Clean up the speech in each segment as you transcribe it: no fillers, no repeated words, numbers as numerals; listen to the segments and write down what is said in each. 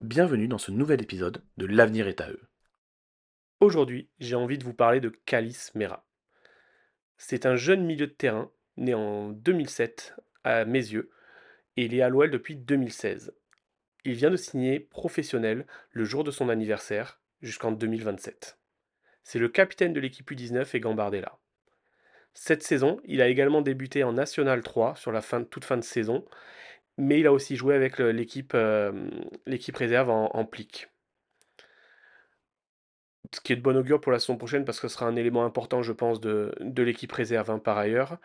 Bienvenue dans ce nouvel épisode de L'avenir est à eux. Aujourd'hui, j'ai envie de vous parler de Kalis Mera. C'est un jeune milieu de terrain, né en 2007 à mes yeux, et il est à l'OL depuis 2016. Il vient de signer professionnel le jour de son anniversaire, jusqu'en 2027. C'est le capitaine de l'équipe U19 et Gambardella. Cette saison, il a également débuté en National 3 sur la toute fin de saison, mais il a aussi joué avec l'équipe réserve en Plic. Ce qui est de bon augure pour la saison prochaine parce que ce sera un élément important, je pense, de l'équipe réserve, hein, par ailleurs.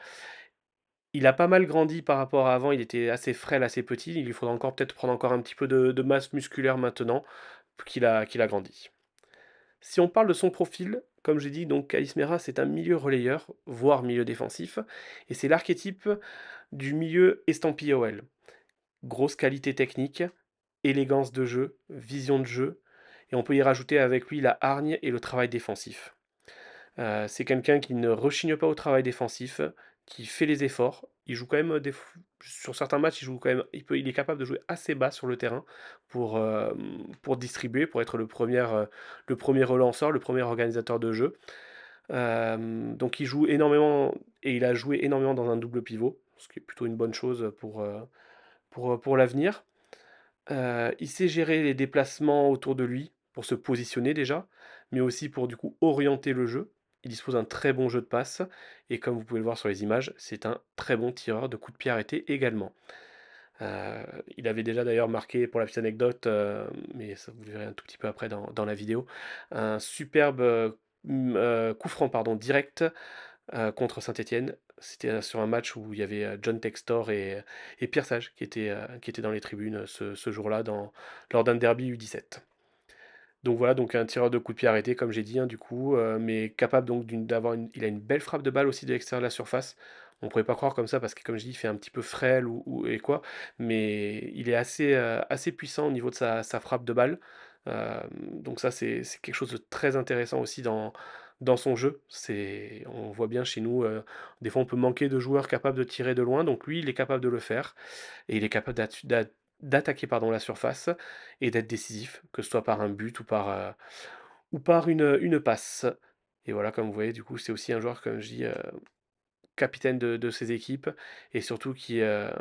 Il a pas mal grandi par rapport à avant, il était assez frêle, assez petit. Il lui faudra encore peut-être prendre encore un petit peu de masse musculaire maintenant qu'il a grandi. Si on parle de son profil, comme j'ai dit, donc Kalismera, c'est un milieu relayeur, voire milieu défensif, et c'est l'archétype du milieu estampillé OL. Grosse qualité technique, élégance de jeu, vision de jeu, et on peut y rajouter avec lui la hargne et le travail défensif. C'est quelqu'un qui ne rechigne pas au travail défensif, qui fait les efforts. Il joue quand même sur certains matchs, il joue quand même, il est capable de jouer assez bas sur le terrain pour distribuer, pour être le premier relanceur, le premier organisateur de jeu. Donc il joue énormément et il a joué énormément dans un double pivot, ce qui est plutôt une bonne chose pour l'avenir. Il sait gérer les déplacements autour de lui pour se positionner déjà, mais aussi pour du coup orienter le jeu. Il dispose d'un très bon jeu de passe et comme vous pouvez le voir sur les images, c'est un très bon tireur de coups de pied arrêtés également. Il avait déjà d'ailleurs marqué, pour la petite anecdote, mais ça vous le verrez un tout petit peu après dans la vidéo, un superbe coup franc pardon, direct contre Saint-Étienne. C'était sur un match où il y avait John Textor et Pierre Sage qui étaient dans les tribunes ce jour-là lors d'un derby U17. Donc voilà, donc un tireur de coup de pied arrêté, comme j'ai dit, hein, du coup, mais capable donc il a une belle frappe de balle aussi de l'extérieur de la surface. On pourrait pas croire comme ça parce que, comme je dis, il fait un petit peu frêle et quoi, mais il est assez puissant au niveau de sa frappe de balle. Donc ça, c'est quelque chose de très intéressant aussi dans son jeu. On voit bien chez nous, des fois on peut manquer de joueurs capables de tirer de loin, donc lui, il est capable de le faire et il est capable d'attaquer pardon, la surface et d'être décisif, que ce soit par un but ou par une passe. Et voilà, comme vous voyez, du coup, c'est aussi un joueur, comme je dis, capitaine de ses équipes et surtout qui a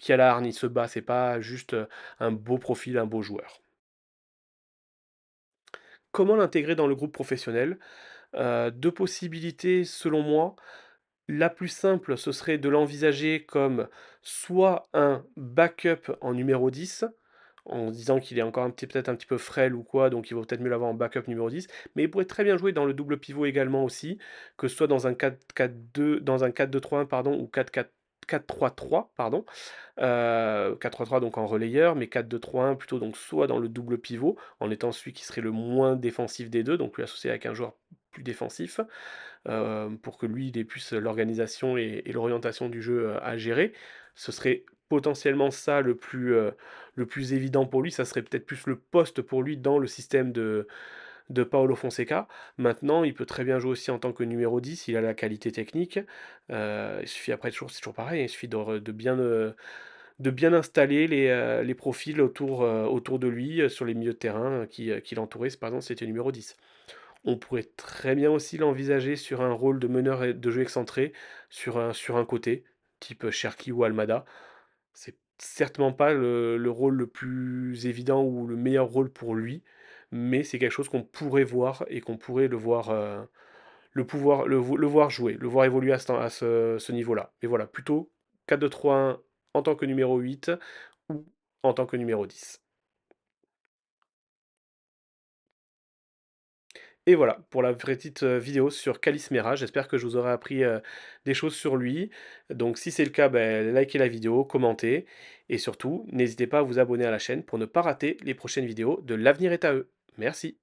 la hargne, il se bat, c'est pas juste un beau profil, un beau joueur. Comment l'intégrer dans le groupe professionnel? Deux possibilités selon moi. La plus simple, ce serait de l'envisager comme soit un backup en numéro 10, en se disant qu'il est encore peut-être un petit peu frêle ou quoi, donc il vaut peut-être mieux l'avoir en backup numéro 10. Mais il pourrait très bien jouer dans le double pivot également aussi, que ce soit dans un 4-4-2, dans un 4-2-3-1 pardon, ou 4-3-3 pardon. 4-3-3 donc en relayeur, mais 4-2-3-1 plutôt donc soit dans le double pivot, en étant celui qui serait le moins défensif des deux, donc lui associé avec un joueur plus défensif, pour que lui, il ait plus l'organisation et l'orientation du jeu à gérer. Ce serait potentiellement ça le plus évident pour lui. Ça serait peut-être plus le poste pour lui dans le système de Paolo Fonseca. Maintenant, il peut très bien jouer aussi en tant que numéro 10, il a la qualité technique. Il suffit après, c'est toujours pareil, il suffit de bien installer les profils autour de lui sur les milieux de terrain qui l'entouraient. Par exemple, c'était numéro 10. On pourrait très bien aussi l'envisager sur un rôle de meneur de jeu excentré sur un côté, type Cherki ou Almada. C'est certainement pas le rôle le plus évident ou le meilleur rôle pour lui, mais c'est quelque chose qu'on pourrait voir et qu'on pourrait le voir jouer, le voir évoluer à ce niveau-là. Mais voilà, plutôt 4-2-3-1 en tant que numéro 8 ou en tant que numéro 10. Et voilà, pour la petite, vidéo sur Kalismera. J'espère que je vous aurai appris, des choses sur lui. Donc si c'est le cas, beh, likez la vidéo, commentez et surtout, n'hésitez pas à vous abonner à la chaîne pour ne pas rater les prochaines vidéos de L'avenir est à eux. Merci.